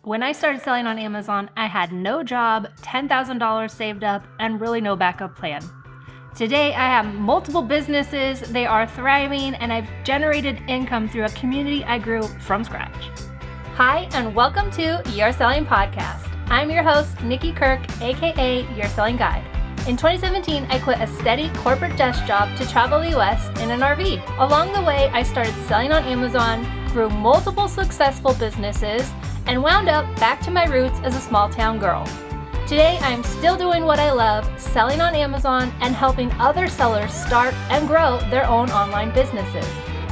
When I started selling on Amazon, I had no job, $10,000 saved up, and really no backup plan. Today, I have multiple businesses, they are thriving, and I've generated income through a community I grew from scratch. Hi, and welcome to Your Selling Podcast. I'm your host, Nikki Kirk, aka Your Selling Guide. In 2017, I quit a steady corporate desk job to travel the US in an RV. Along the way, I started selling on Amazon, grew multiple successful businesses, and wound up back to my roots as a small town girl. Today, I'm still doing what I love, selling on Amazon and helping other sellers start and grow their own online businesses.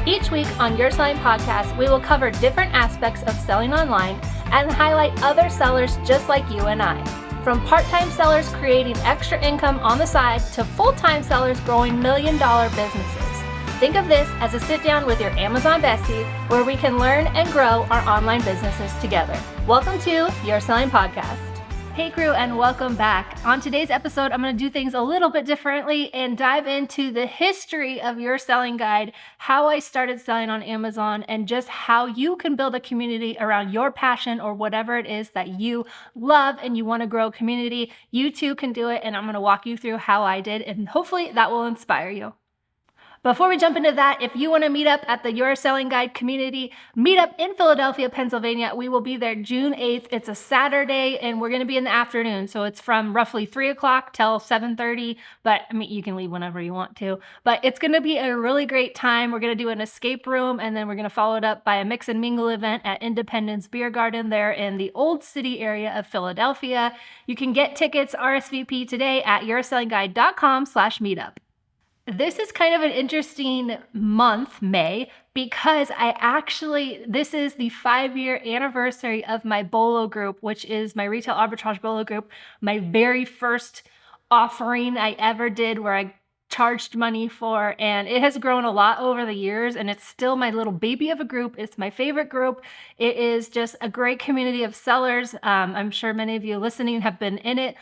Each week on Your Selling Podcast, we will cover different aspects of selling online and highlight other sellers just like you and I. From part-time sellers creating extra income on the side to full-time sellers growing million-dollar businesses. Think of this as a sit-down with your Amazon bestie where we can learn and grow our online businesses together. Welcome to Your Selling Podcast. Hey crew, and welcome back. On today's episode, I'm going to do things a little bit differently and dive into the history of Your Selling Guide, how I started selling on Amazon, and just how you can build a community around your passion or whatever it is that you love and you want to grow a community. You too can do it, and I'm going to walk you through how I did, and hopefully that will inspire you. Before we jump into that, if you want to meet up at the Your Selling Guide community meetup in Philadelphia, Pennsylvania, we will be there June 8th. It's a Saturday and we're going to be in the afternoon. So it's from roughly 3 o'clock till 7:30, but I mean, you can leave whenever you want to, but it's going to be a really great time. We're going to do an escape room and then we're going to follow it up by a mix and mingle event at Independence Beer Garden there in the Old City area of Philadelphia. You can get tickets RSVP today at yoursellingguide.com/meetup. This is kind of an interesting month, May, because this is the 5-year anniversary of my Bolo group, which is my retail arbitrage Bolo group, my very first offering I ever did where I charged money for, and it has grown a lot over the years, and it's still my little baby of a group. It's my favorite group. It is just a great community of sellers. I'm sure many of you listening have been in it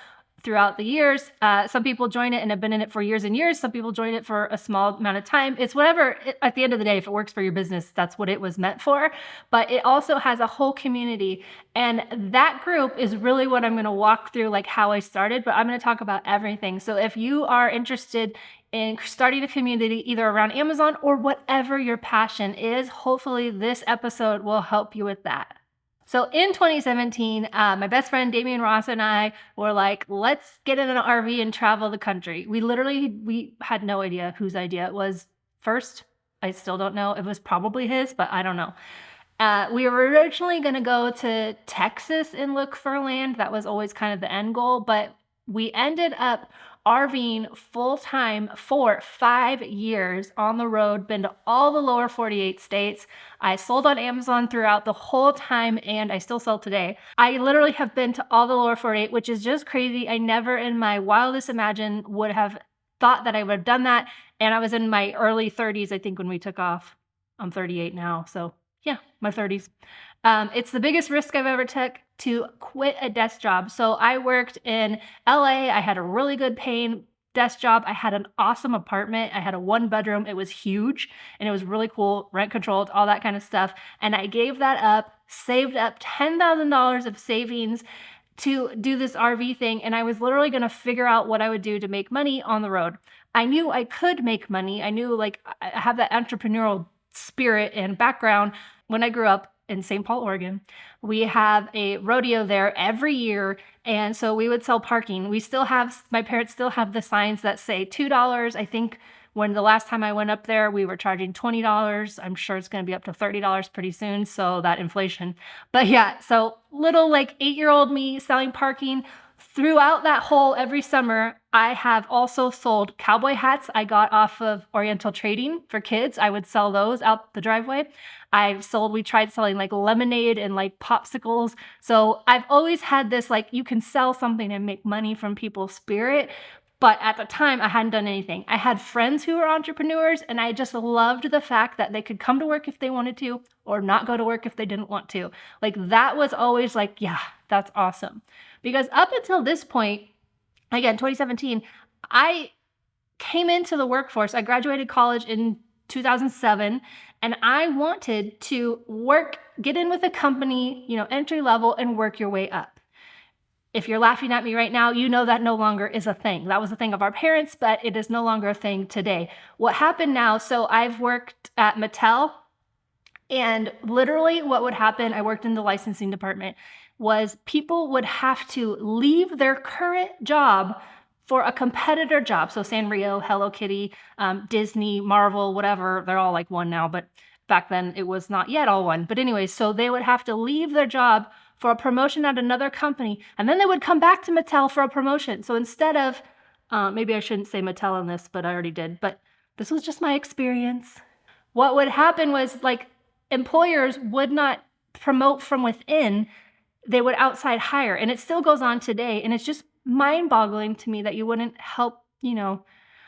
throughout the years. Some people join it and have been in it for years and years. Some people join it for a small amount of time. It's whatever, at the end of the day, if it works for your business, that's what it was meant for. But it also has a whole community. And that group is really what I'm going to walk through, like how I started, but I'm going to talk about everything. So if you are interested in starting a community either around Amazon or whatever your passion is, hopefully this episode will help you with that. So in 2017, my best friend Damian Ross and I were like, let's get in an RV and travel the country. We had no idea whose idea it was first. I still don't know. It was probably his, but I don't know. We were originally going to go to Texas and look for land. That was always kind of the end goal, but we ended up RVing full-time for 5 years on the road, been to all the lower 48 states. I sold on Amazon throughout the whole time, and I still sell today. I literally have been to all the lower 48, which is just crazy. I never in my wildest imagine would have thought that I would have done that, and I was in my early 30s, I think, when we took off. I'm 38 now, so yeah, my 30s. It's the biggest risk I've ever took to quit a desk job. So I worked in LA. I had a really good paying desk job. I had an awesome apartment. I had a 1-bedroom. It was huge and it was really cool, rent controlled, all that kind of stuff. And I gave that up, saved up $10,000 of savings to do this RV thing. And I was literally going to figure out what I would do to make money on the road. I knew I could make money. I knew I have that entrepreneurial spirit and background. When I grew up in St. Paul, Oregon, we have a rodeo there every year. And so we would sell parking. My parents still have the signs that say $2. I think when the last time I went up there, we were charging $20. I'm sure it's going to be up to $30 pretty soon. So that inflation. But yeah, so little 8-year-old me selling parking. Throughout that every summer, I have also sold cowboy hats I got off of Oriental Trading for kids. I would sell those out the driveway. We tried selling lemonade and popsicles. So I've always had this, you can sell something and make money from people's spirit. But at the time, I hadn't done anything. I had friends who were entrepreneurs, and I just loved the fact that they could come to work if they wanted to, or not go to work if they didn't want to. That was always yeah, that's awesome. Because up until this point, again, 2017, I came into the workforce. I graduated college in 2007, and I wanted to get in with a company, entry level, and work your way up. If you're laughing at me right now, you know that no longer is a thing. That was a thing of our parents, but it is no longer a thing today. What happened now, so I've worked at Mattel, and literally what would happen, I worked in the licensing department, was people would have to leave their current job for a competitor job. So Sanrio, Hello Kitty, Disney, Marvel, whatever, they're all like one now, but back then it was not yet all one. But anyway, so they would have to leave their job for a promotion at another company, and then they would come back to Mattel for a promotion. So instead of, maybe I shouldn't say Mattel on this, but I already did, but this was just my experience. What would happen was, like, employers would not promote from within, they would outside hire, and it still goes on today, and it's just mind-boggling to me that you wouldn't help,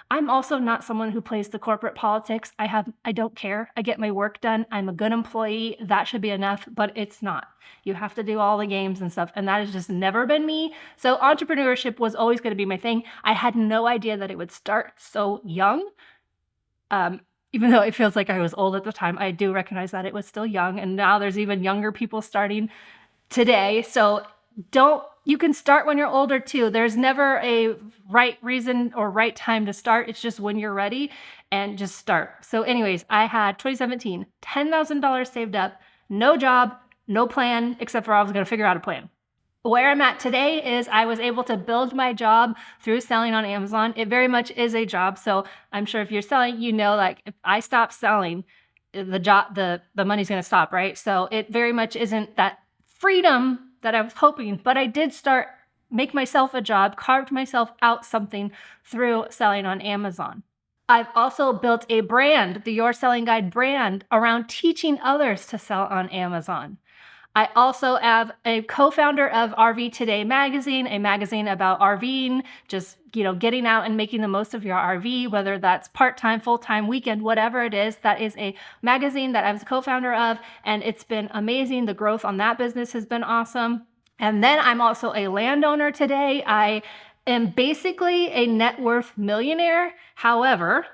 I'm also not someone who plays the corporate politics. I don't care. I get my work done. I'm a good employee. That should be enough, but it's not. You have to do all the games and stuff, and that has just never been me. So entrepreneurship was always going to be my thing. I had no idea that it would start so young. Even though it feels like I was old at the time, I do recognize that it was still young, and now there's even younger people starting today. So you can start when you're older too. There's never a right reason or right time to start. It's just when you're ready, and just start. So anyways, I had 2017, $10,000 saved up, no job, no plan, except for I was going to figure out a plan. Where I'm at today is I was able to build my job through selling on Amazon. It very much is a job. So I'm sure if you're selling, like if I stop selling, the money's going to stop, right? So it very much isn't that freedom that I was hoping, but I did make myself a job, carved myself out something through selling on Amazon. I've also built a brand, the Your Selling Guide brand, around teaching others to sell on Amazon. I also have a co-founder of RV Today magazine, a magazine about RVing, just, getting out and making the most of your RV, whether that's part-time, full-time, weekend, whatever it is. That is a magazine that I was a co-founder of, and it's been amazing. The growth on that business has been awesome. And then I'm also a landowner today. I am basically a net worth millionaire. However,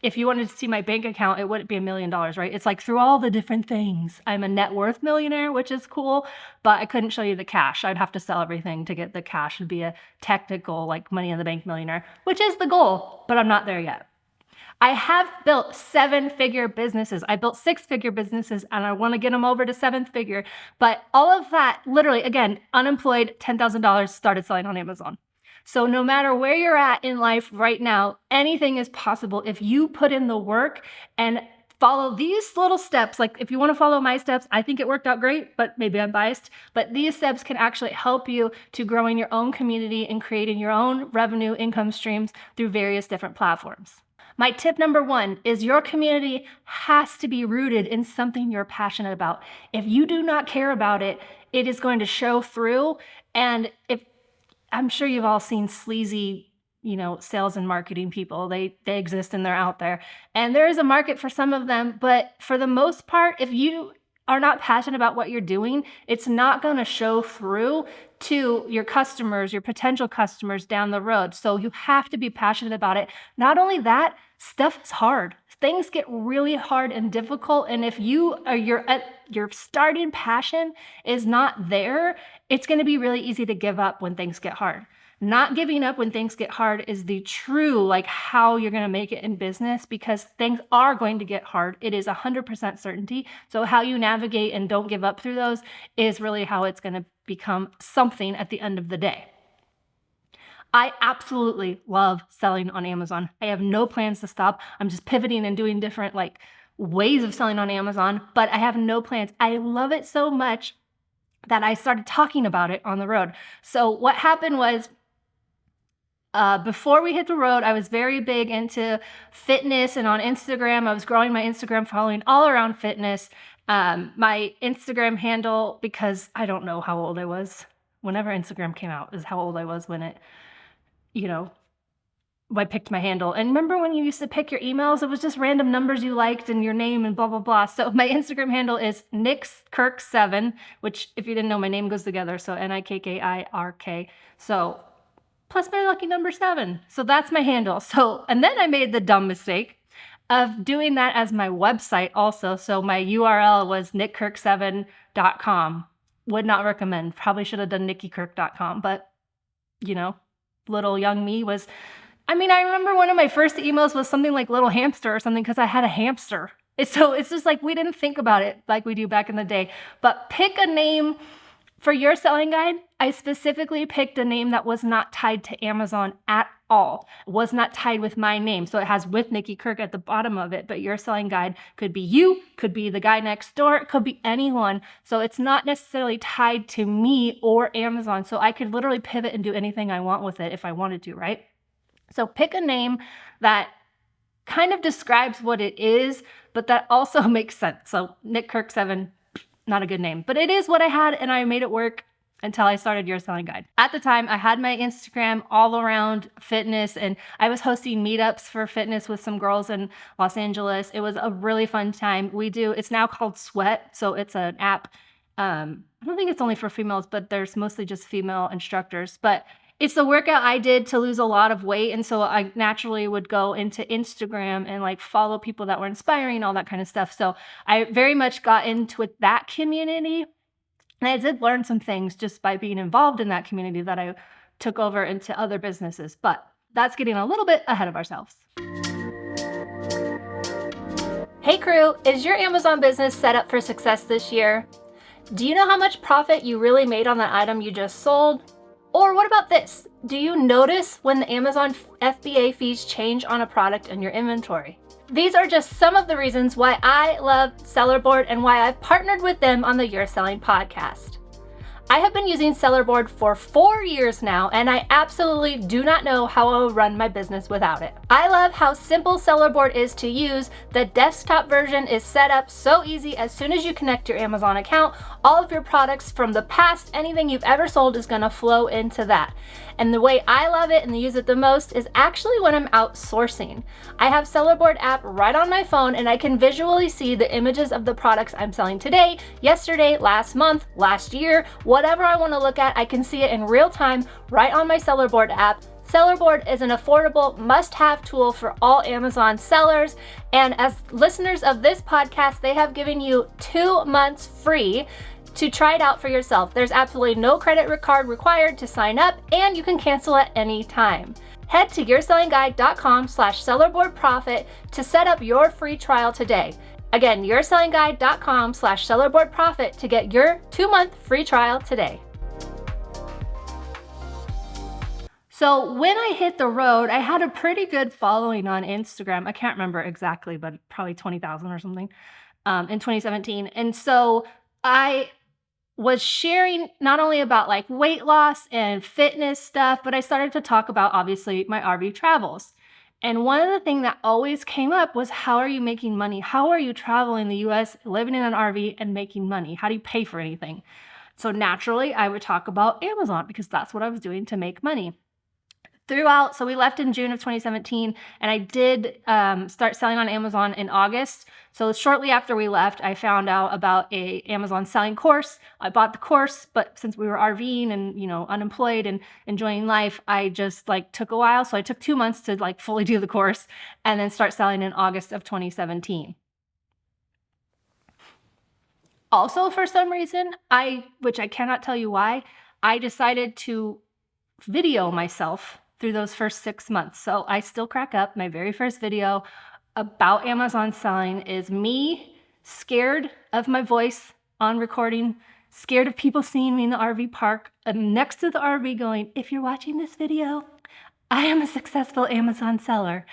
if you wanted to see my bank account, it wouldn't be $1 million, right? It's like through all the different things. I'm a net worth millionaire, which is cool, but I couldn't show you the cash. I'd have to sell everything to get the cash and be a technical, like, money in the bank millionaire, which is the goal, but I'm not there yet. I have built 7-figure businesses. I built 6-figure businesses, and I want to get them over to 7th figure. But all of that, literally, again, unemployed, $10,000, started selling on Amazon. So no matter where you're at in life right now, anything is possible if you put in the work and follow these little steps. Like, if you want to follow my steps, I think it worked out great, but maybe I'm biased. But these steps can actually help you to growing your own community and creating your own revenue income streams through various different platforms. My tip number 1 is your community has to be rooted in something you're passionate about. If you do not care about it, it is going to show through. And I'm sure you've all seen sleazy, sales and marketing people. They exist and they're out there. And there is a market for some of them, but for the most part, if you are not passionate about what you're doing, it's not going to show through to your customers, your potential customers down the road. So you have to be passionate about it. Not only that, stuff is hard. Things get really hard and difficult. And if your starting passion is not there, it's going to be really easy to give up when things get hard. Not giving up when things get hard is the true, how you're going to make it in business, because things are going to get hard. It is 100% certainty. So how you navigate and don't give up through those is really how it's going to become something at the end of the day. I absolutely love selling on Amazon. I have no plans to stop. I'm just pivoting and doing different ways of selling on Amazon, but I have no plans. I love it so much that I started talking about it on the road. So what happened was, before we hit the road, I was very big into fitness, and on Instagram, I was growing my Instagram following all around fitness. My Instagram handle, because I don't know how old I was, whenever Instagram came out is how old I was when it, I picked my handle. And remember when you used to pick your emails? It was just random numbers you liked and your name and blah, blah, blah. So my Instagram handle is NickKirk7, which, if you didn't know, my name goes together. So Nikkirk. So plus my lucky number 7. So that's my handle. And then I made the dumb mistake of doing that as my website also. So my URL was nickkirk7.com. Would not recommend. Probably should have done nikkikirk.com, but little young me was, I remember one of my first emails was something like little hamster or something because I had a hamster. It's just like we didn't think about it like we do back in the day. But pick a name for your selling guide. I specifically picked a name that was not tied to Amazon at all. It was not tied with my name. So it has with Nikki Kirk at the bottom of it, but your selling guide could be you, could be the guy next door, it could be anyone. So it's not necessarily tied to me or Amazon. So I could literally pivot and do anything I want with it if I wanted to, right? So pick a name that kind of describes what it is, but that also makes sense. So Nick Kirk 7, not a good name, but it is what I had and I made it work until I started Your Selling Guide. At the time, I had my Instagram all around fitness and I was hosting meetups for fitness with some girls in Los Angeles. It was a really fun time. It's now called Sweat. So it's an app. I don't think it's only for females, but there's mostly just female instructors, but it's the workout I did to lose a lot of weight. And so I naturally would go into Instagram and like follow people that were inspiring, all that kind of stuff. So I very much got into that community. And I did learn some things just by being involved in that community that I took over into other businesses. But that's getting a little bit ahead of ourselves. Hey crew, is your Amazon business set up for success this year? Do you know how much profit you really made on the item you just sold? Or what about this? Do you notice when the Amazon FBA fees change on a product in your inventory? These are just some of the reasons why I love Sellerboard and why I've partnered with them on the Your Selling podcast. I have been using Sellerboard for 4 years now, and I absolutely do not know how I will run my business without it. I love how simple Sellerboard is to use. The desktop version is set up so easy. As soon as you connect your Amazon account, all of your products from the past, anything you've ever sold is gonna flow into that. And the way I love it and use it the most is actually when I'm outsourcing. I have Sellerboard app right on my phone and I can visually see the images of the products I'm selling today, yesterday, last month, last year, whatever I want to look at, I can see it in real time right on my Sellerboard app. Sellerboard is an affordable must-have tool for all Amazon sellers. And as listeners of this podcast, they have given you 2 months free to try it out for yourself. There's absolutely no credit card required to sign up, and you can cancel at any time. Head to yoursellingguide.com/sellerboardprofit to set up your free trial today. Again, yoursellingguide.com/sellerboardprofit to get your 2-month free trial today. So when I hit the road, I had a pretty good following on Instagram. I can't remember exactly, but probably 20,000 or something in 2017. And so I was sharing not only about like weight loss and fitness stuff, but I started to talk about obviously my RV travels. And one of the things that always came up was, how are you making money? How are you traveling the US, living in an RV and making money? How do you pay for anything? So naturally, I would talk about Amazon because that's what I was doing to make money. So we left in June of 2017, and I did start selling on Amazon in August. So shortly after we left, I found out about a Amazon selling course. I bought the course, but since we were RVing and unemployed and enjoying life, I just took a while. So I took 2 months to fully do the course and then start selling in August of 2017. Also, for some reason, which I cannot tell you why, I decided to video myself through those first 6 months. So I still crack up. My very first video about Amazon selling is me scared of my voice on recording, scared of people seeing me in the RV park, and next to the RV going, if you're watching this video, I am a successful Amazon seller.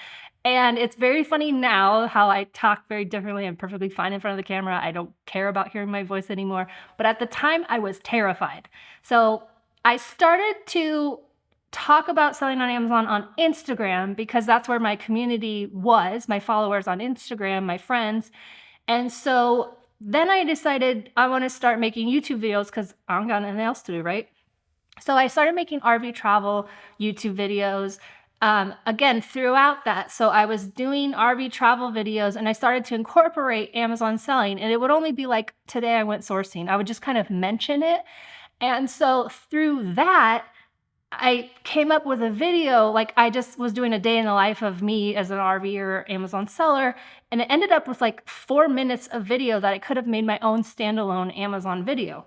And it's very funny now how I talk very differently. I'm perfectly fine in front of the camera. I don't care about hearing my voice anymore. But at the time, I was terrified. So I started to talk about selling on Amazon on Instagram because that's where my community was, my followers on Instagram, my friends. And so then I decided I want to start making YouTube videos because I don't got anything else to do, right? So I started making RV travel YouTube videos again throughout that. So I was doing RV travel videos and I started to incorporate Amazon selling, and it would only be like, today I went sourcing. I would just kind of mention it. And so through that, I came up with a video, like I just was doing a day in the life of me as an RV or Amazon seller, and it ended up with like 4 minutes of video that I could have made my own standalone Amazon video.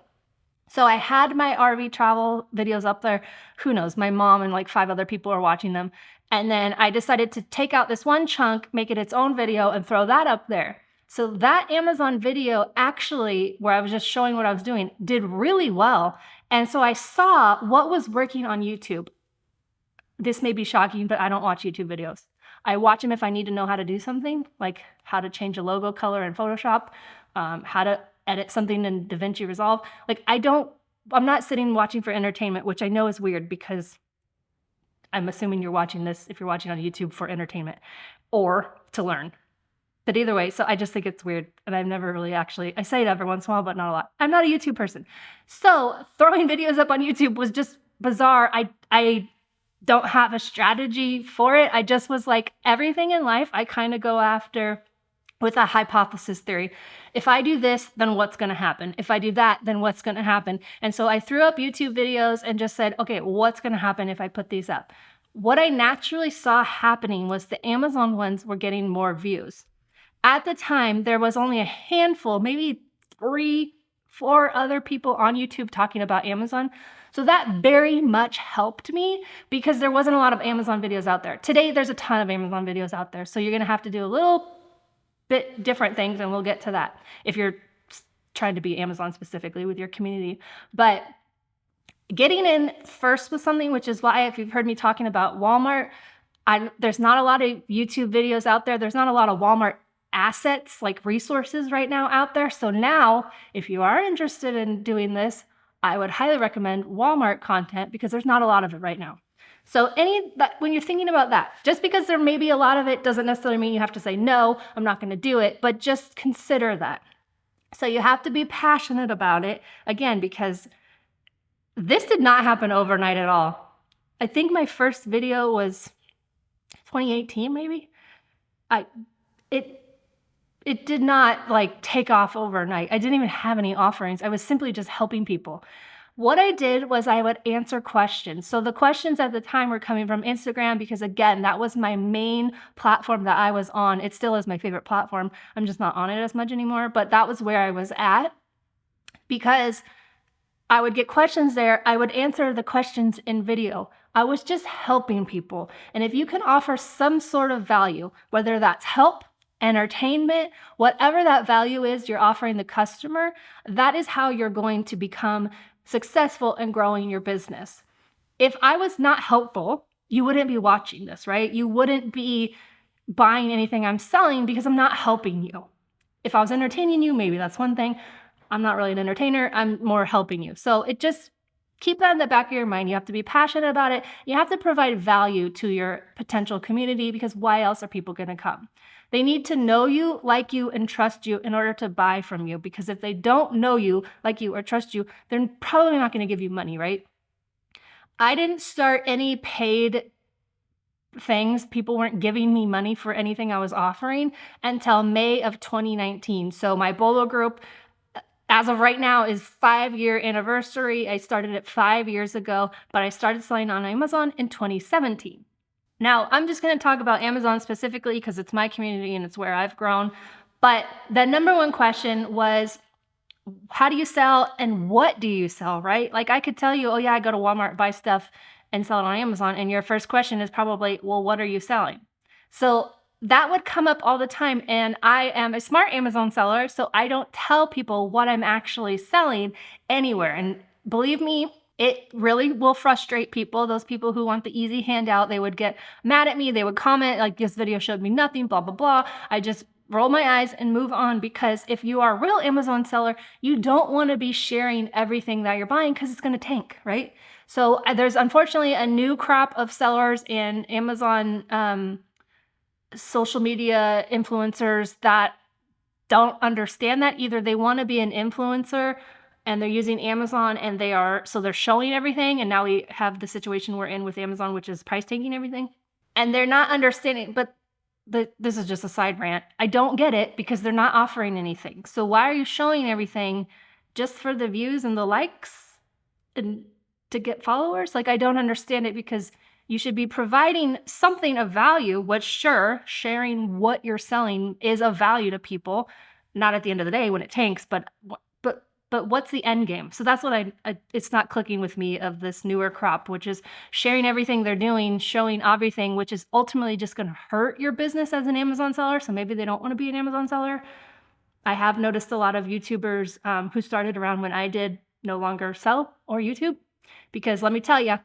So I had my RV travel videos up there. Who knows? My mom and like 5 other people are watching them. And then I decided to take out this one chunk, make it its own video, and throw that up there. So that Amazon video actually, where I was just showing what I was doing, did really well. And so I saw what was working on YouTube. This may be shocking, but I don't watch YouTube videos. I watch them if I need to know how to do something, like how to change a logo color in Photoshop, how to edit something in DaVinci Resolve. Like I'm not sitting watching for entertainment, which I know is weird because I'm assuming you're watching this, if you're watching on YouTube, for entertainment or to learn. But either way, so I just think it's weird. And I've never really I say it every once in a while, but not a lot. I'm not a YouTube person. So throwing videos up on YouTube was just bizarre. I don't have a strategy for it. I just was like, everything in life, I kind of go after with a hypothesis theory. If I do this, then what's going to happen? If I do that, then what's going to happen? And so I threw up YouTube videos and just said, okay, what's going to happen if I put these up? What I naturally saw happening was the Amazon ones were getting more views. At the time, there was only a handful, maybe 3, 4 other people on YouTube talking about Amazon. So that very much helped me because there wasn't a lot of Amazon videos out there. Today, there's a ton of Amazon videos out there. So you're going to have to do a little bit different things, and we'll get to that if you're trying to be Amazon specifically with your community. But getting in first with something, which is why if you've heard me talking about Walmart, there's not a lot of YouTube videos out there. There's not a lot of Walmart assets, like resources right now out there. So now, if you are interested in doing this, I would highly recommend Walmart content because there's not a lot of it right now. So when you're thinking about that, just because there may be a lot of it doesn't necessarily mean you have to say, no, I'm not going to do it, but just consider that. So you have to be passionate about it, again, because this did not happen overnight at all. I think my first video was 2018, maybe. It did not like take off overnight. I didn't even have any offerings. I was simply just helping people. What I did was I would answer questions. So the questions at the time were coming from Instagram because, again, that was my main platform that I was on. It still is my favorite platform. I'm just not on it as much anymore, but that was where I was at because I would get questions there. I would answer the questions in video. I was just helping people. And if you can offer some sort of value, whether that's help, entertainment, whatever that value is you're offering the customer, that is how you're going to become successful in growing your business. If I was not helpful, you wouldn't be watching this, right? You wouldn't be buying anything I'm selling because I'm not helping you. If I was entertaining you, maybe that's one thing. I'm not really an entertainer. I'm more helping you. So keep that in the back of your mind. You have to be passionate about it. You have to provide value to your potential community because why else are people going to come? They need to know you, like you, and trust you in order to buy from you. Because if they don't know you, like you, or trust you, they're probably not going to give you money, right? I didn't start any paid things. People weren't giving me money for anything I was offering until May of 2019. So my Bolo group, as of right now, is 5-year anniversary. I started it 5 years ago, but I started selling on Amazon in 2017. Now, I'm just going to talk about Amazon specifically because it's my community and it's where I've grown. But the number one question was, how do you sell and what do you sell, right? Like I could tell you, oh yeah, I go to Walmart, buy stuff and sell it on Amazon. And your first question is probably, well, what are you selling? So that would come up all the time. And I am a smart Amazon seller, so I don't tell people what I'm actually selling anywhere. And believe me, it really will frustrate people. Those people who want the easy handout, they would get mad at me. They would comment like, this video showed me nothing, blah, blah, blah. I just roll my eyes and move on because if you are a real Amazon seller, you don't want to be sharing everything that you're buying because it's going to tank, right? So there's unfortunately a new crop of sellers in Amazon social media influencers that don't understand that. Either they want to be an influencer and they're using Amazon and they're showing everything. And now we have the situation we're in with Amazon, which is price taking everything. And they're not understanding, but this is just a side rant. I don't get it because they're not offering anything. So why are you showing everything just for the views and the likes? And to get followers? Like, I don't understand it, because you should be providing something of value, which, sure, sharing what you're selling is of value to people, not at the end of the day when it tanks, but what's the end game? So that's what it's not clicking with me of this newer crop, which is sharing everything they're doing, showing everything, which is ultimately just going to hurt your business as an Amazon seller. So maybe they don't want to be an Amazon seller. I have noticed a lot of YouTubers who started around when I did no longer sell or YouTube, because let me tell you,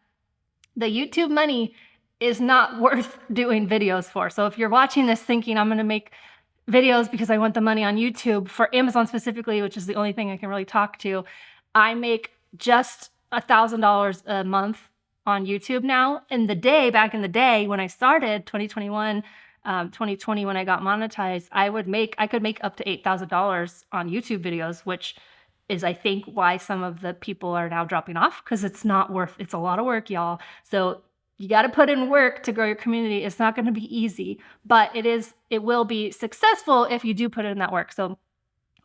the YouTube money is not worth doing videos for. So if you're watching this thinking I'm going to make videos because I want the money on YouTube, for Amazon specifically, which is the only thing I can really talk to, I make just $1,000 a month on YouTube now. Back in the day when I started, 2021, 2020, when I got monetized, I could make up to $8,000 on YouTube videos, which is, I think, why some of the people are now dropping off, because it's a lot of work, y'all. So you got to put in work to grow your community. It's not going to be easy, but it will be successful if you do put in that work. So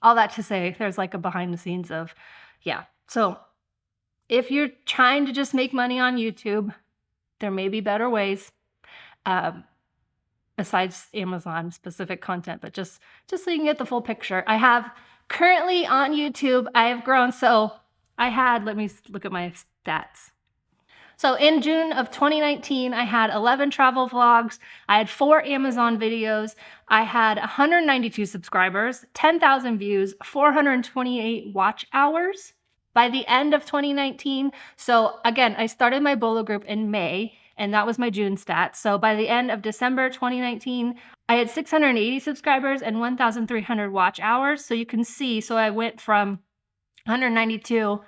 all that to say, there's like a behind the scenes of, yeah. So if you're trying to just make money on YouTube, there may be better ways besides Amazon specific content, but just so you can get the full picture. I have currently on YouTube, I have grown. So let me look at my stats. So in June of 2019, I had 11 travel vlogs. I had 4 Amazon videos. I had 192 subscribers, 10,000 views, 428 watch hours by the end of 2019. So again, I started my Bolo group in May, and that was my June stats. So by the end of December 2019, I had 680 subscribers and 1,300 watch hours. So you can see, so I went from 192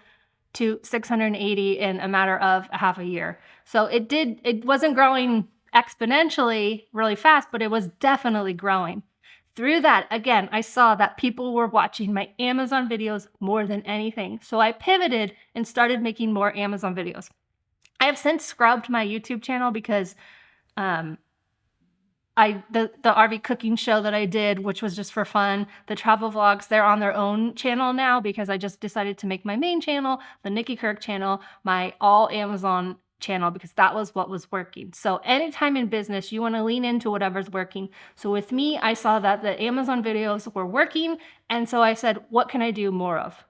to 680 in a matter of a half a year. So it wasn't growing exponentially really fast, but it was definitely growing. Through that, again, I saw that people were watching my Amazon videos more than anything. So I pivoted and started making more Amazon videos. I have since scrubbed my YouTube channel because the RV cooking show that I did, which was just for fun, the travel vlogs, they're on their own channel now, because I just decided to make my main channel, the Nikki Kirk channel, my all Amazon channel, because that was what was working. So anytime in business, you want to lean into whatever's working. So with me, I saw that the Amazon videos were working, and so I said, what can I do more of?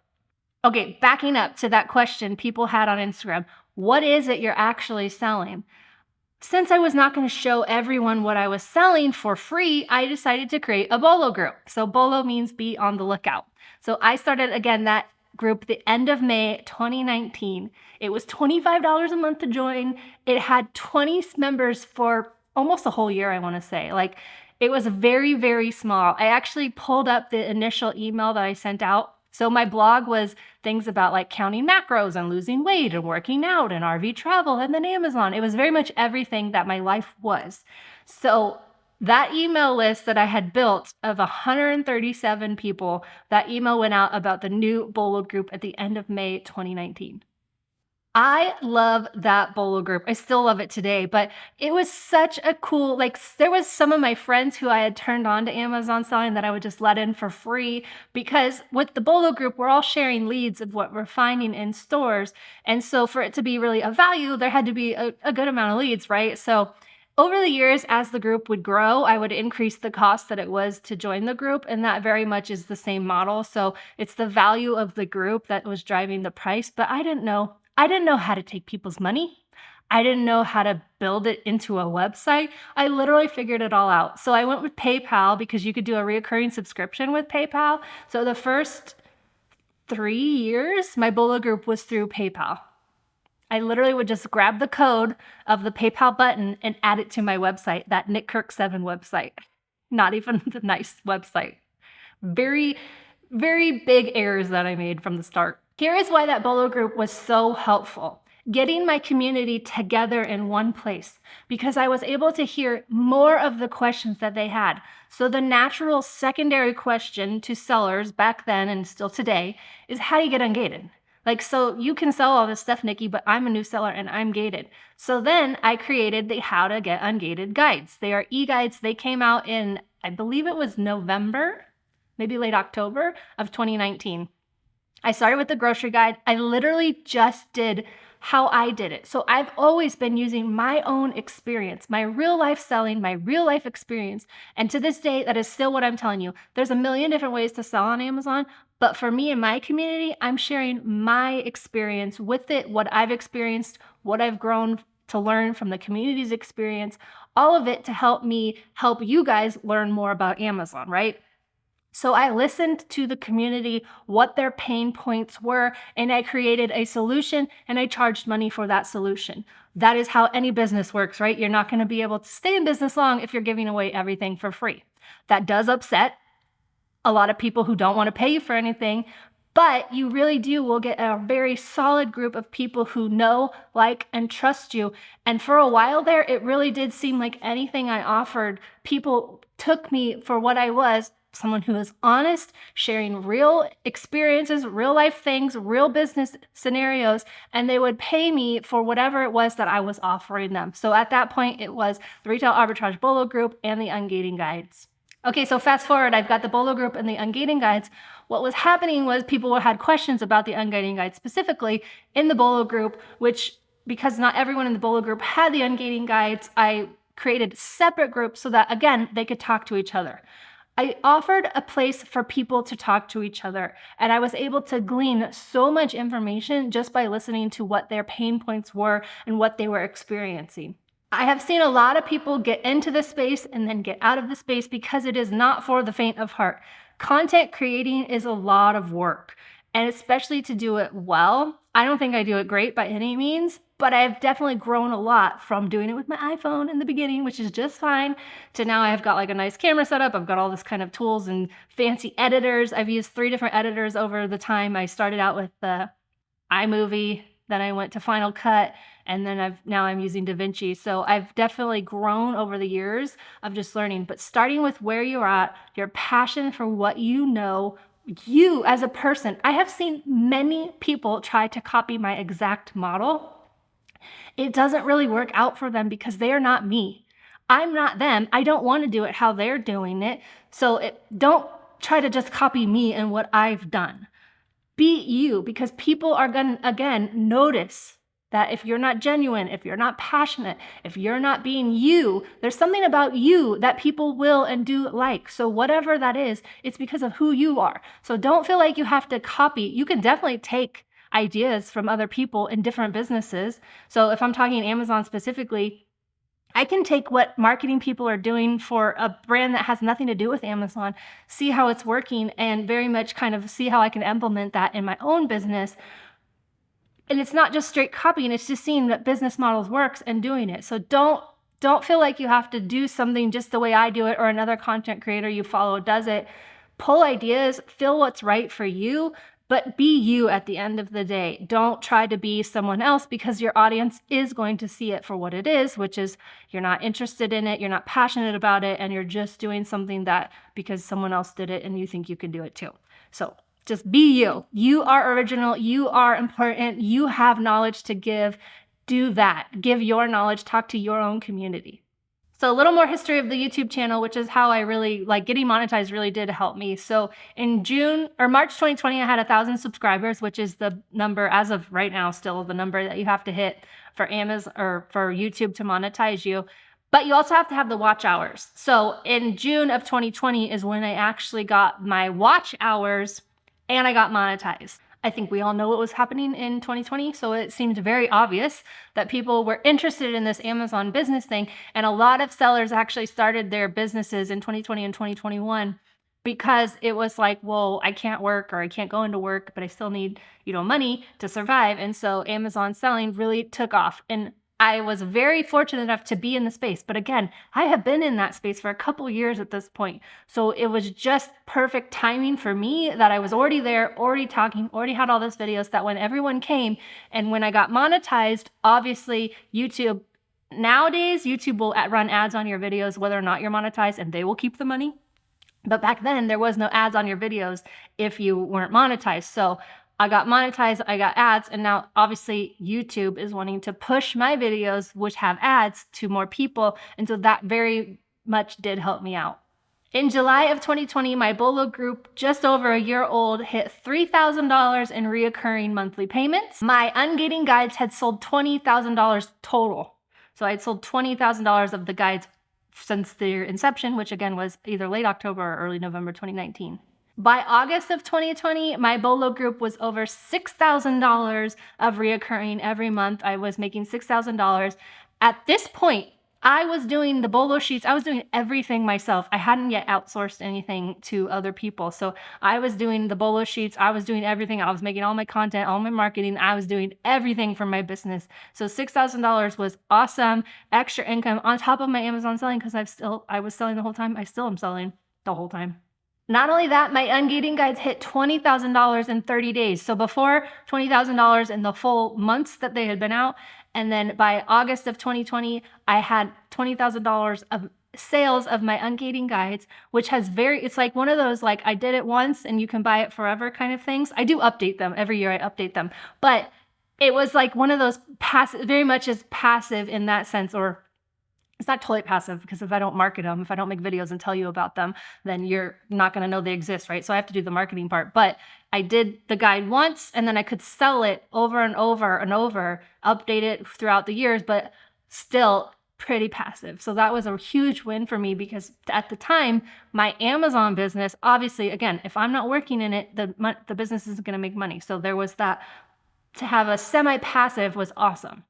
Okay, backing up to that question people had on Instagram, what is it you're actually selling? Since I was not going to show everyone what I was selling for free, I decided to create a Bolo group. So Bolo means be on the lookout. So I started, again, that group the end of May 2019. It was $25 a month to join. It had 20 members for almost a whole year, I want to say. Like, it was very, very small. I actually pulled up the initial email that I sent out. So my blog was things about like counting macros and losing weight and working out and RV travel and then Amazon. It was very much everything that my life was. So that email list that I had built of 137 people, that email went out about the new Bolo group at the end of May 2019. I love that Bolo group. I still love it today, but it was such a cool, there was some of my friends who I had turned on to Amazon selling that I would just let in for free, because with the Bolo group, we're all sharing leads of what we're finding in stores. And so for it to be really of value, there had to be a good amount of leads, right? So over the years, as the group would grow, I would increase the cost that it was to join the group, and that very much is the same model. So it's the value of the group that was driving the price, but I didn't know how to take people's money. I didn't know how to build it into a website. I literally figured it all out. So I went with PayPal, because you could do a recurring subscription with PayPal. So the first 3 years, my Bolo group was through PayPal. I literally would just grab the code of the PayPal button and add it to my website, that Nick Kirk 7 website. Not even the nice website. Very, very big errors that I made from the start. Here is why that Bolo group was so helpful. Getting my community together in one place, because I was able to hear more of the questions that they had. So the natural secondary question to sellers back then and still today is, how do you get ungated? So you can sell all this stuff, Nikki, but I'm a new seller and I'm gated. So then I created the How to Get Ungated guides. They are e-guides. They came out in, I believe it was November, maybe late October of 2019. I started with the grocery guide. I literally just did how I did it. So I've always been using my own experience, my real life selling, my real life experience. And to this day, that is still what I'm telling you. There's a million different ways to sell on Amazon. But for me and my community, I'm sharing my experience with it, what I've experienced, what I've grown to learn from the community's experience, all of it to help me help you guys learn more about Amazon, right? So I listened to the community, what their pain points were, and I created a solution and I charged money for that solution. That is how any business works, right? You're not going to be able to stay in business long if you're giving away everything for free. That does upset a lot of people who don't want to pay you for anything, but you really will get a very solid group of people who know, like, and trust you. And for a while there, it really did seem like anything I offered, people took me for what I was, someone who is honest, sharing real experiences, real life things, real business scenarios, and they would pay me for whatever it was that I was offering them. So at that point, it was the Retail Arbitrage Bolo Group and the Ungating Guides. Okay, so fast forward, I've got the Bolo Group and the Ungating Guides. What was happening was people had questions about the Ungating Guides, specifically in the Bolo Group, which, because not everyone in the Bolo Group had the Ungating Guides, I created separate groups so that, again, they could talk to each other. I offered a place for people to talk to each other, and I was able to glean so much information just by listening to what their pain points were and what they were experiencing. I have seen a lot of people get into this space and then get out of the space because it is not for the faint of heart. Content creating is a lot of work, and especially to do it well. I don't think I do it great by any means, but I've definitely grown a lot from doing it with my iPhone in the beginning, which is just fine, to now I've got like a nice camera setup. I've got all this kind of tools and fancy editors. I've used 3 different editors over the time. I started out with the iMovie, then I went to Final Cut, and then now I'm using DaVinci. So I've definitely grown over the years of just learning, but starting with where you're at, your passion for what you know, you as a person. I have seen many people try to copy my exact model. It doesn't really work out for them because they are not me. I'm not them. I don't want to do it how they're doing it. So don't try to just copy me and what I've done. Be you, because people are going to, again, notice that if you're not genuine, if you're not passionate, if you're not being you, there's something about you that people will and do like. So whatever that is, it's because of who you are. So don't feel like you have to copy. You can definitely take ideas from other people in different businesses. So if I'm talking Amazon specifically, I can take what marketing people are doing for a brand that has nothing to do with Amazon, see how it's working, and very much kind of see how I can implement that in my own business. And it's not just straight copying, it's just seeing that business models works and doing it. So don't feel like you have to do something just the way I do it or another content creator you follow does it. Pull ideas, feel what's right for you, but be you at the end of the day. Don't try to be someone else, because your audience is going to see it for what it is, which is you're not interested in it, you're not passionate about it, and you're just doing something that because someone else did it and you think you can do it too. So just be you. You are original, you are important, you have knowledge to give. Do that. Give your knowledge, talk to your own community. So a little more history of the YouTube channel, which is how I really, getting monetized really did help me. So in March 2020, I had 1,000 subscribers, which is the number as of right now, still the number that you have to hit for Amazon or for YouTube to monetize you. But you also have to have the watch hours. So in June of 2020 is when I actually got my watch hours and I got monetized. I think we all know what was happening in 2020, so it seemed very obvious that people were interested in this Amazon business thing, and a lot of sellers actually started their businesses in 2020 and 2021 because it was like, well, I can't work or I can't go into work, but I still need, money to survive. And so Amazon selling really took off. And I was very fortunate enough to be in the space. But again, I have been in that space for a couple years at this point. So it was just perfect timing for me that I was already there, already talking, already had all those videos, that when everyone came and when I got monetized, obviously nowadays, YouTube will run ads on your videos whether or not you're monetized, and they will keep the money. But back then there was no ads on your videos if you weren't monetized. So I got monetized, I got ads, and now obviously YouTube is wanting to push my videos, which have ads, to more people. And so that very much did help me out. In July of 2020, my Bolo group, just over a year old, hit $3,000 in reoccurring monthly payments. My ungating guides had sold $20,000 total. So I had sold $20,000 of the guides since their inception, which again was either late October or early November 2019. By August of 2020, my Bolo group was over $6,000 of reoccurring every month. I was making $6,000. At this point, I was doing the Bolo sheets. I was doing everything myself. I hadn't yet outsourced anything to other people. So I was doing the Bolo sheets. I was doing everything. I was making all my content, all my marketing. I was doing everything for my business. So $6,000 was awesome. Extra income on top of my Amazon selling, because I was selling the whole time. I still am selling the whole time. Not only that, my ungating guides hit $20,000 in 30 days. So before, $20,000 in the full months that they had been out. And then by August of 2020, I had $20,000 of sales of my ungating guides, which has it's like one of those, like, I did it once and you can buy it forever kind of things. I do update them every year. I update them, but it was like one of those passive, very much as passive in that sense, or it's not totally passive, because if I don't market them, if I don't make videos and tell you about them, then you're not going to know they exist, right? So I have to do the marketing part. But I did the guide once, and then I could sell it over and over and over, update it throughout the years, but still pretty passive. So that was a huge win for me, because at the time, my Amazon business, obviously, again, if I'm not working in it, the business isn't going to make money. So there was that. To have a semi-passive was awesome.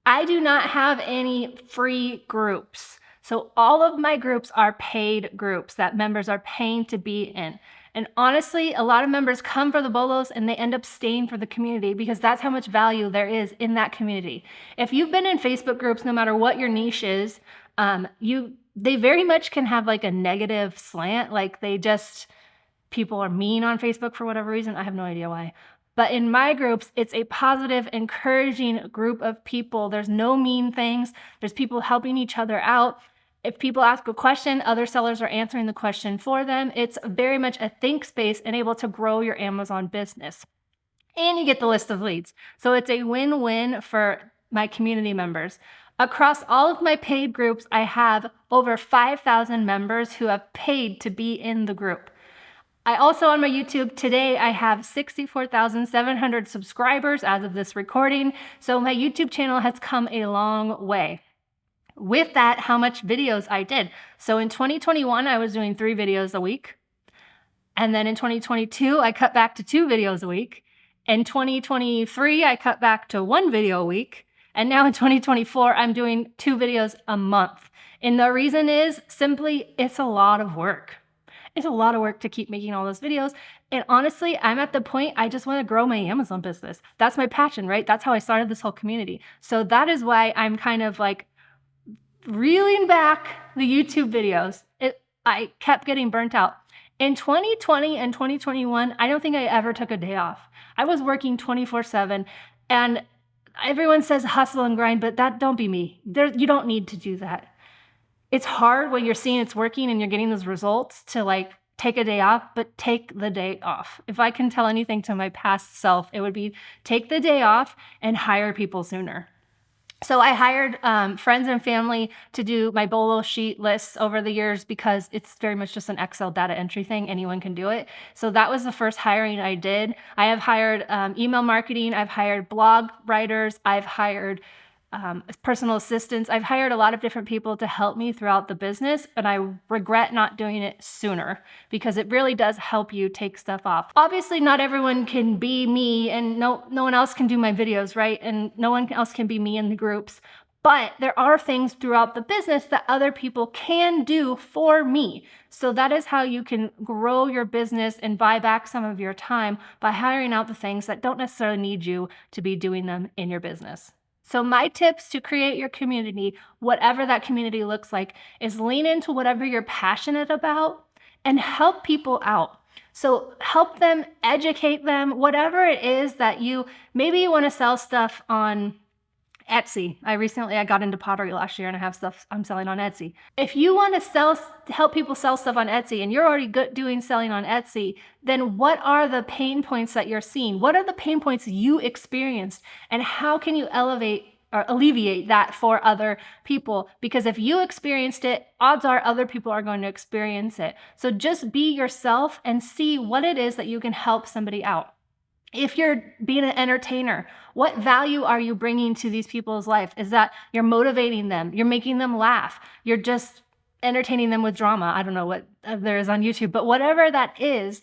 I do not have any free groups. So all of my groups are paid groups that members are paying to be in. And honestly, a lot of members come for the Bolos and they end up staying for the community, because that's how much value there is in that community. If you've been in Facebook groups, no matter what your niche is, they very much can have like a negative slant. Like people are mean on Facebook for whatever reason. I have no idea why. But in my groups, it's a positive, encouraging group of people. There's no mean things. There's people helping each other out. If people ask a question, other sellers are answering the question for them. It's very much a think space and able to grow your Amazon business. And you get the list of leads. So it's a win-win for my community members. Across all of my paid groups, I have over 5,000 members who have paid to be in the group. I also, on my YouTube today, I have 64,700 subscribers as of this recording. So my YouTube channel has come a long way. With that, how much videos I did. So in 2021, I was doing 3 videos a week. And then in 2022, I cut back to 2 videos a week. In 2023, I cut back to 1 video a week. And now in 2024, I'm doing 2 videos a month. And the reason is simply, it's a lot of work. It's a lot of work to keep making all those videos. And honestly, I'm at the point, I just want to grow my Amazon business. That's my passion, right? That's how I started this whole community. So that is why I'm kind of like reeling back the YouTube videos. I kept getting burnt out. In 2020 and 2021, I don't think I ever took a day off. I was working 24/7, and everyone says hustle and grind, but don't be me. You don't need to do that. It's hard when you're seeing it's working and you're getting those results to like take a day off, but take the day off. If I can tell anything to my past self, it would be take the day off and hire people sooner. So I hired friends and family to do my Bolo sheet lists over the years, because it's very much just an Excel data entry thing. Anyone can do it. So that was the first hiring I did. I have hired email marketing. I've hired blog writers. I've hired personal assistants. I've hired a lot of different people to help me throughout the business, and I regret not doing it sooner, because it really does help you take stuff off. Obviously, not everyone can be me, and no one else can do my videos, right? And no one else can be me in the groups. But there are things throughout the business that other people can do for me. So that is how you can grow your business and buy back some of your time, by hiring out the things that don't necessarily need you to be doing them in your business. So my tips to create your community, whatever that community looks like, is lean into whatever you're passionate about and help people out. So help them, educate them, whatever it is that maybe you want to sell stuff on Etsy. I got into pottery last year and I have stuff I'm selling on Etsy. If you want to help people sell stuff on Etsy and you're already doing selling on Etsy, then what are the pain points that you're seeing? What are the pain points you experienced, and how can you elevate or alleviate that for other people. Because if you experienced it, odds are other people are going to experience it. So just be yourself and see what it is that you can help somebody out. If you're being an entertainer, what value are you bringing to these people's life? Is that you're motivating them, you're making them laugh, you're just entertaining them with drama? I don't know what there is on YouTube, but whatever that is,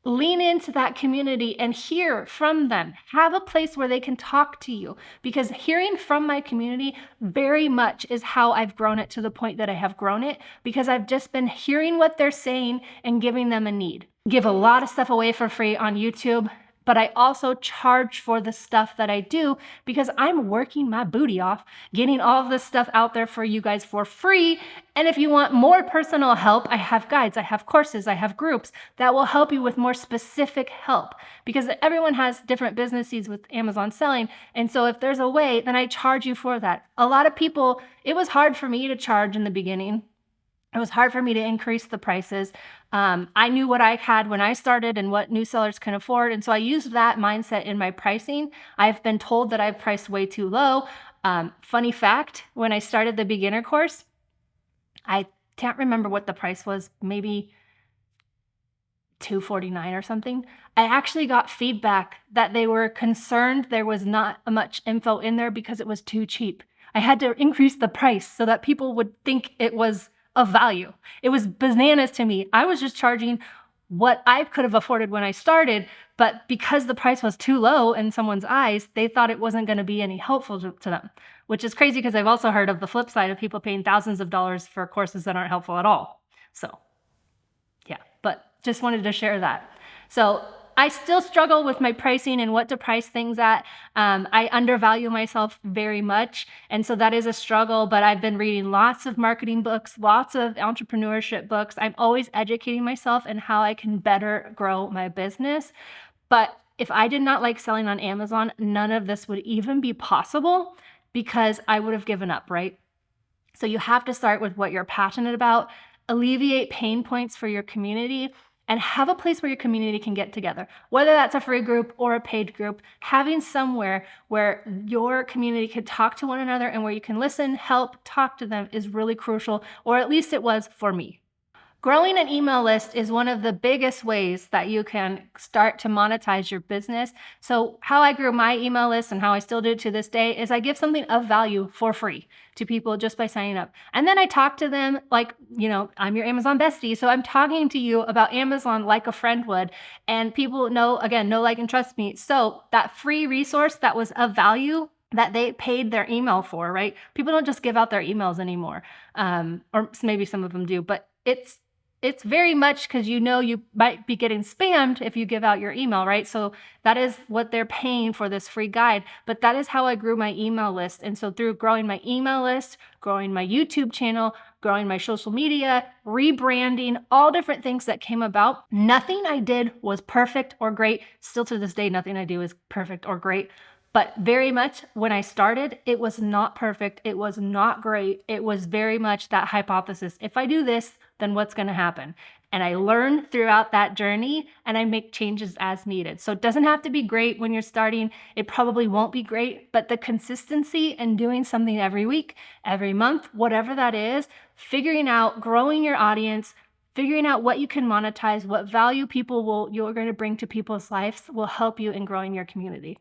lean into that community and hear from them. Have a place where they can talk to you, because hearing from my community very much is how I've grown it to the point that I have grown it, because I've just been hearing what they're saying and giving them a need. Give a lot of stuff away for free on YouTube, but I also charge for the stuff that I do because I'm working my booty off, getting all of this stuff out there for you guys for free. And if you want more personal help, I have guides, I have courses, I have groups that will help you with more specific help, because everyone has different businesses with Amazon selling. And so if there's a way, then I charge you for that. A lot of people, it was hard for me to charge in the beginning. It was hard for me to increase the prices. I knew what I had when I started and what new sellers can afford. And so I used that mindset in my pricing. I've been told that I've priced way too low. Funny fact, when I started the beginner course, I can't remember what the price was, maybe $249 or something. I actually got feedback that they were concerned there was not much info in there because it was too cheap. I had to increase the price so that people would think it was of value. It was bananas to me. I was just charging what I could have afforded when I started, but because the price was too low in someone's eyes, they thought it wasn't going to be any helpful to them, which is crazy because I've also heard of the flip side of people paying thousands of dollars for courses that aren't helpful at all. So yeah, but just wanted to share that. So I still struggle with my pricing and what to price things at. I undervalue myself very much. And so that is a struggle, but I've been reading lots of marketing books, lots of entrepreneurship books. I'm always educating myself in how I can better grow my business. But if I did not like selling on Amazon, none of this would even be possible because I would have given up, right? So you have to start with what you're passionate about, alleviate pain points for your community, and have a place where your community can get together. Whether that's a free group or a paid group, having somewhere where your community can talk to one another and where you can listen, help, talk to them is really crucial, or at least it was for me. Growing an email list is one of the biggest ways that you can start to monetize your business. So how I grew my email list and how I still do it to this day is I give something of value for free to people just by signing up. And then I talk to them like, I'm your Amazon bestie. So I'm talking to you about Amazon like a friend would. And people know, again, know, like, and trust me. So that free resource that was of value that they paid their email for, right? People don't just give out their emails anymore. Or maybe some of them do, but it's very much because you might be getting spammed if you give out your email, right? So that is what they're paying for this free guide. But that is how I grew my email list. And so through growing my email list, growing my YouTube channel, growing my social media, rebranding, all different things that came about, nothing I did was perfect or great. Still to this day, nothing I do is perfect or great. But very much when I started, it was not perfect. It was not great. It was very much that hypothesis. If I do this, then what's going to happen? And I learn throughout that journey and I make changes as needed. So it doesn't have to be great when you're starting. It probably won't be great, but the consistency and doing something every week, every month, whatever that is, figuring out, growing your audience, figuring out what you can monetize, what value you're going to bring to people's lives will help you in growing your community.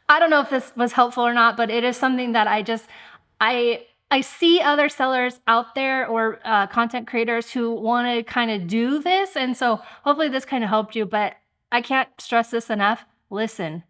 I don't know if this was helpful or not, but it is something that I see other sellers out there or content creators who want to kind of do this. And so hopefully this kind of helped you, but I can't stress this enough. Listen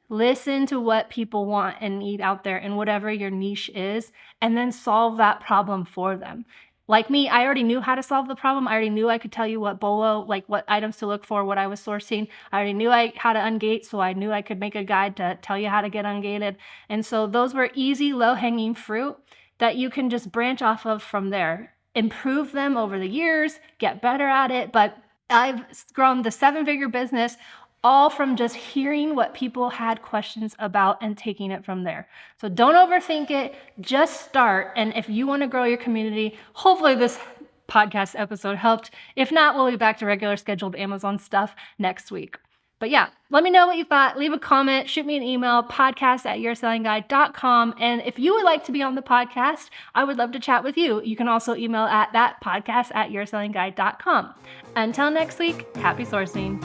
to what people want and need out there in whatever your niche is, and then solve that problem for them. Like me, I already knew how to solve the problem. I already knew I could tell you what what items to look for, what I was sourcing. I already knew how to ungate, so I knew I could make a guide to tell you how to get ungated. And so those were easy, low-hanging fruit that you can just branch off of from there. Improve them over the years, get better at it. But I've grown the 7-figure business all from just hearing what people had questions about and taking it from there. So don't overthink it, just start. And if you want to grow your community, hopefully this podcast episode helped. If not, we'll be back to regular scheduled Amazon stuff next week. But yeah, let me know what you thought. Leave a comment, shoot me an email, podcast@yoursellingguide.com. And if you would like to be on the podcast, I would love to chat with you. You can also email at that podcast@yoursellingguide.com. Until next week, happy sourcing.